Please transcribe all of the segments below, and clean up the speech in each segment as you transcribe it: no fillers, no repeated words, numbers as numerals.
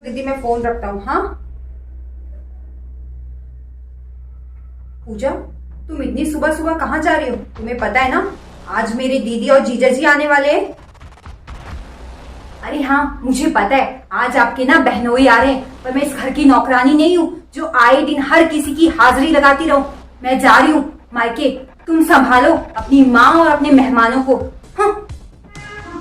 दीदी मैं फोन रखता हूँ। हाँ पूजा, तुम इतनी सुबह सुबह कहाँ जा रही हो? तुम्हें पता है ना आज मेरे दीदी और जीजा जी आने वाले हैं। अरे हाँ मुझे पता है, आज आपके ना बहनोई आ रहे हैं, पर मैं इस घर की नौकरानी नहीं हूँ जो आए दिन हर किसी की हाजिरी लगाती रहूं। मैं जा रही हूँ मायके, तुम संभालो अपनी माँ और अपने मेहमानों को। हाँ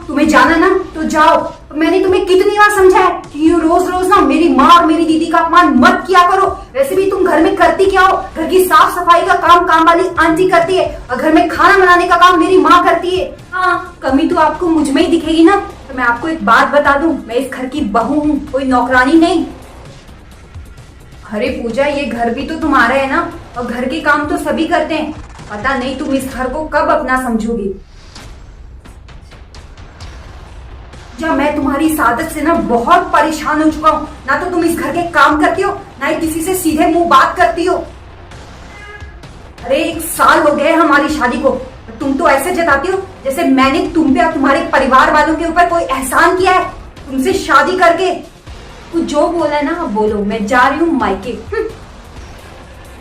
तुम्हें जाना ना तो जाओ, मैंने तुम्हें कितनी बार समझाया कि ये रोज रोज ना मेरी माँ और मेरी दीदी का अपमान मत किया करो। वैसे भी तुम घर में करती क्या हो? घर की साफ सफाई का काम काम वाली आंटी करती है और घर में खाना बनाने का काम मेरी माँ करती है। हाँ कमी तो आपको मुझ में ही दिखेगी ना। तो मैं आपको एक बात बता दूं, मैं इस घर की बहू हूँ, कोई नौकरानी नहीं। अरे पूजा, ये घर भी तो तुम्हारा है ना, और घर के काम तो सभी करते हैं। पता नहीं तुम इस घर को कब अपना समझोगी। या मैं तुम्हारी इस आदत से ना बहुत परेशान हो चुका हूँ। ना तो तुम इस घर के काम करती हो, ना ही किसी से सीधे मुंह बात करती हो। अरे 1 साल हो गए हमारी शादी को, तुम तो ऐसे जताती हो जैसे मैंने तुम पे और तुम्हारे परिवार वालों के ऊपर कोई एहसान किया है तुमसे शादी करके। कुछ जो बोला है ना बोलो, मैं जा रही हूँ मायके।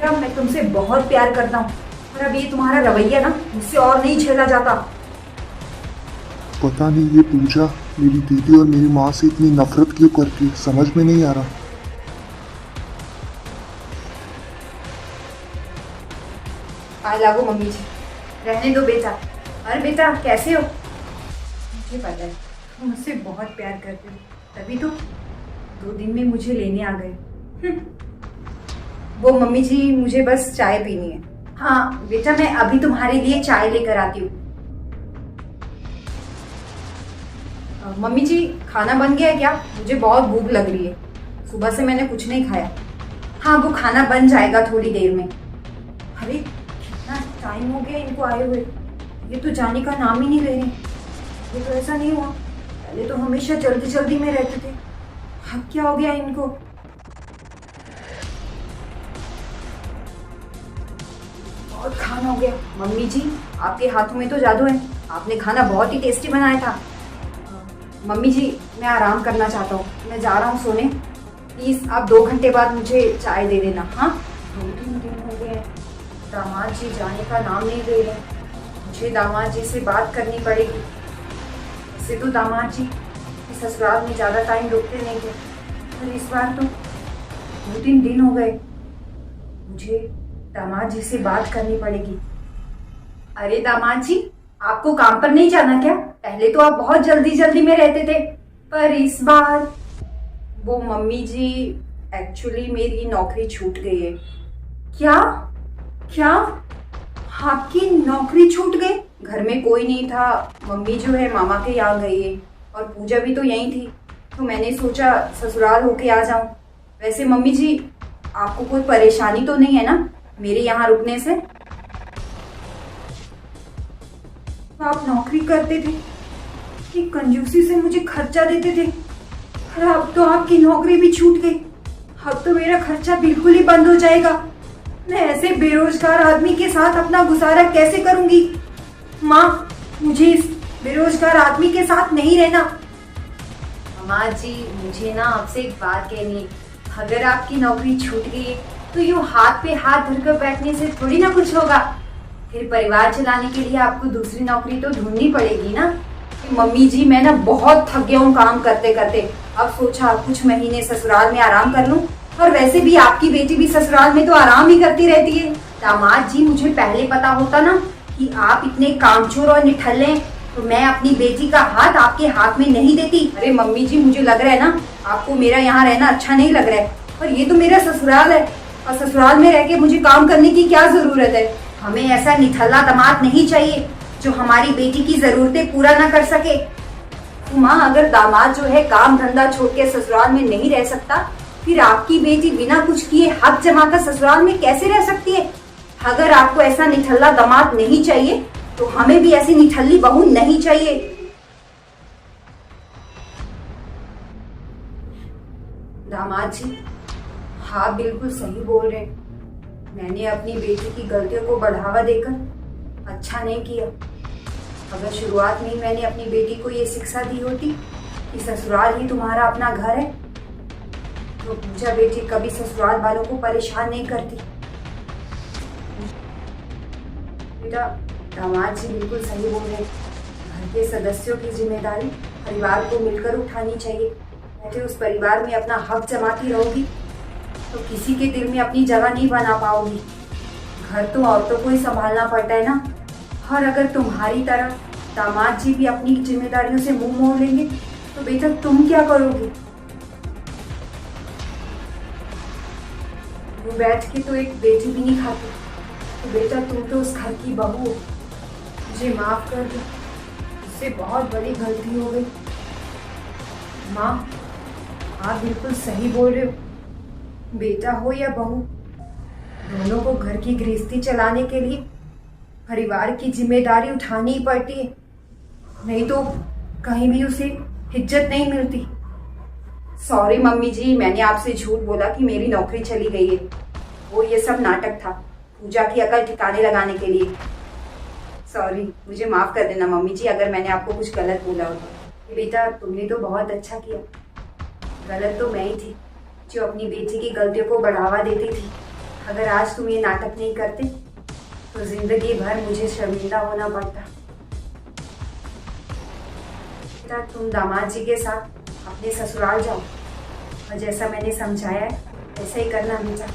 अब मैं तुमसे बहुत प्यार करता हूँ, और अब ये तुम्हारा रवैया ना मुझसे और नहीं झेला जाता। पता नहीं ये पूजा मेरी दीदी और मेरी माँ से इतनी नफरत क्यों करती है, समझ में नहीं आ रहा। आए लागो मम्मी जी, रहने दो बेटा। अरे बेटा कैसे हो? मुझे पता है तुम मुझसे बहुत प्यार करते हो, तभी तो 2 दिन में मुझे लेने आ गए। वो मम्मी जी मुझे बस चाय पीनी है। हाँ बेटा मैं अभी तुम्हारे लिए चाय लेकर आती हूँ। मम्मी जी खाना बन गया है क्या? मुझे बहुत भूख लग रही है, सुबह से मैंने कुछ नहीं खाया। हाँ वो खाना बन जाएगा थोड़ी देर में। अरे कितना टाइम हो गया इनको आए हुए, ये तो जाने का नाम ही नहीं ले रहे। ये तो ऐसा नहीं हुआ, पहले तो हमेशा जल्दी जल्दी में रहते थे, अब क्या हो गया इनको? बहुत खाना हो गया। मम्मी जी आपके हाथों में तो जादू है, आपने खाना बहुत ही टेस्टी बनाया था। मम्मी जी मैं आराम करना चाहता हूँ, मैं जा रहा हूँ सोने। प्लीज आप 2 घंटे बाद मुझे चाय दे देना। हाँ 2-3 दिन हो गए हैं, दामाद जी जाने का नाम नहीं ले रहे। मुझे दामाद जी से बात करनी पड़ेगी। वैसे तो दामाद जी इस ससुराल में ज़्यादा टाइम रुकते नहीं थे, पर इस बार तो 2-3 दिन हो गए। मुझे दामाद जी से बात करनी पड़ेगी। अरे दामाद जी आपको काम पर नहीं जाना क्या? पहले तो आप बहुत जल्दी जल्दी में रहते थे, पर इस बार वो मम्मी जी एक्चुअली मेरी नौकरी छूट गई है। क्या क्या आपकी नौकरी छूट गई? घर में कोई नहीं था, मम्मी जो है मामा के यहाँ गई है और पूजा भी तो यहीं थी, तो मैंने सोचा ससुराल होके आ जाऊं। वैसे मम्मी जी आपको कोई परेशानी तो नहीं है ना मेरे यहाँ रुकने से? आप नौकरी करते थे, कि कंजूसी से मुझे खर्चा देते थे, और अब तो आपकी नौकरी भी छूट गई। अब तो मेरा खर्चा बिल्कुल ही बंद हो जाएगा। मैं ऐसे बेरोजगार आदमी के साथ अपना गुजारा कैसे करूंगी? माँ मुझे इस बेरोजगार आदमी के साथ नहीं रहना। माँ जी मुझे ना आपसे एक बात कहनी है, अगर आपकी नौकरी छूट गई है तो यूँ हाथ पे हाथ धरकर बैठने से थोड़ी ना कुछ होगा। फिर परिवार चलाने के लिए आपको दूसरी नौकरी तो ढूंढनी पड़ेगी ना। मम्मी जी मैं ना बहुत थक गया हूँ काम करते करते, अब सोचा कुछ महीने ससुराल में आराम कर लूं। और वैसे भी आपकी बेटी भी ससुराल में तो आराम ही करती रहती है। दामाद जी मुझे पहले पता होता ना कि आप इतने कामचोर और निठल्ले हैं, तो मैं अपनी बेटी का हाथ आपके हाथ में नहीं देती। अरे मम्मी जी मुझे लग रहा है ना आपको मेरा यहाँ रहना अच्छा नहीं लग रहा है, पर ये तो मेरा ससुराल है, और ससुराल में रह के मुझे काम करने की क्या जरूरत है? हमें ऐसा निठल्ला दामाद नहीं चाहिए जो हमारी बेटी की जरूरतें पूरा ना कर सके। माँ अगर दामाद जो है काम धंधा छोड़ के ससुराल में नहीं रह सकता, फिर आपकी बेटी बिना कुछ किए हक जमाकर ससुराल में कैसे रह सकती है? अगर आपको ऐसा निठल्ला दामाद नहीं चाहिए तो हमें भी ऐसी निठल्ली बहू नहीं चाहिए। दामाद जी हाँ बिल्कुल सही बोल रहे, मैंने अपनी बेटी की गलतियों को बढ़ावा देकर अच्छा नहीं किया। अगर शुरुआत में ही मैंने अपनी बेटी को ये शिक्षा दी होती कि ससुराल ही तुम्हारा अपना घर है, तो पूजा बेटी कभी ससुराल वालों को परेशान नहीं करती। बेटा, दामाद जी बिल्कुल सही बोल रहे। घर के सदस्यों की जिम्मेदारी परिवार को मिलकर उठानी चाहिए। ऐसे उस परिवार में अपना हक जमाती रहोगी तो किसी के दिल में अपनी जगह नहीं बना पाओगी। घर तो औरतों को ही संभालना पड़ता है ना। और अगर तुम्हारी तरह दामाद जी भी अपनी जिम्मेदारियों से मुंह मोड़ लेंगे तो बेटा तुम क्या करोगे? वो बैठ के तो एक बेटी भी नहीं खाती। तो बेटा तुम तो उस घर की बहू हो, मुझे माफ कर दो, इससे बहुत बड़ी गलती हो गई। माँ, आप बिल्कुल सही बोल रहे हो। बेटा हो या बहू, दोनों को घर की गृहस्थी चलाने के लिए परिवार की जिम्मेदारी उठानी ही पड़ती है, नहीं तो कहीं भी उसे इज्जत नहीं मिलती। सॉरी मम्मी जी, मैंने आपसे झूठ बोला कि मेरी नौकरी चली गई है। वो ये सब नाटक था, पूजा की अकल ठिकाने लगाने के लिए। सॉरी, मुझे माफ कर देना मम्मी जी अगर मैंने आपको कुछ गलत बोला हो। बेटा तुमने तो बहुत अच्छा किया। गलत तो मैं ही थी जो अपनी बेटी की गलतियों को बढ़ावा देती थी। अगर आज तुम ये नाटक नहीं करते तो जिंदगी भर मुझे शर्मिंदा होना पड़ता। बेटा तुम दामाद जी के साथ अपने ससुराल जाओ और जैसा मैंने समझाया है ऐसा ही करना बेटा।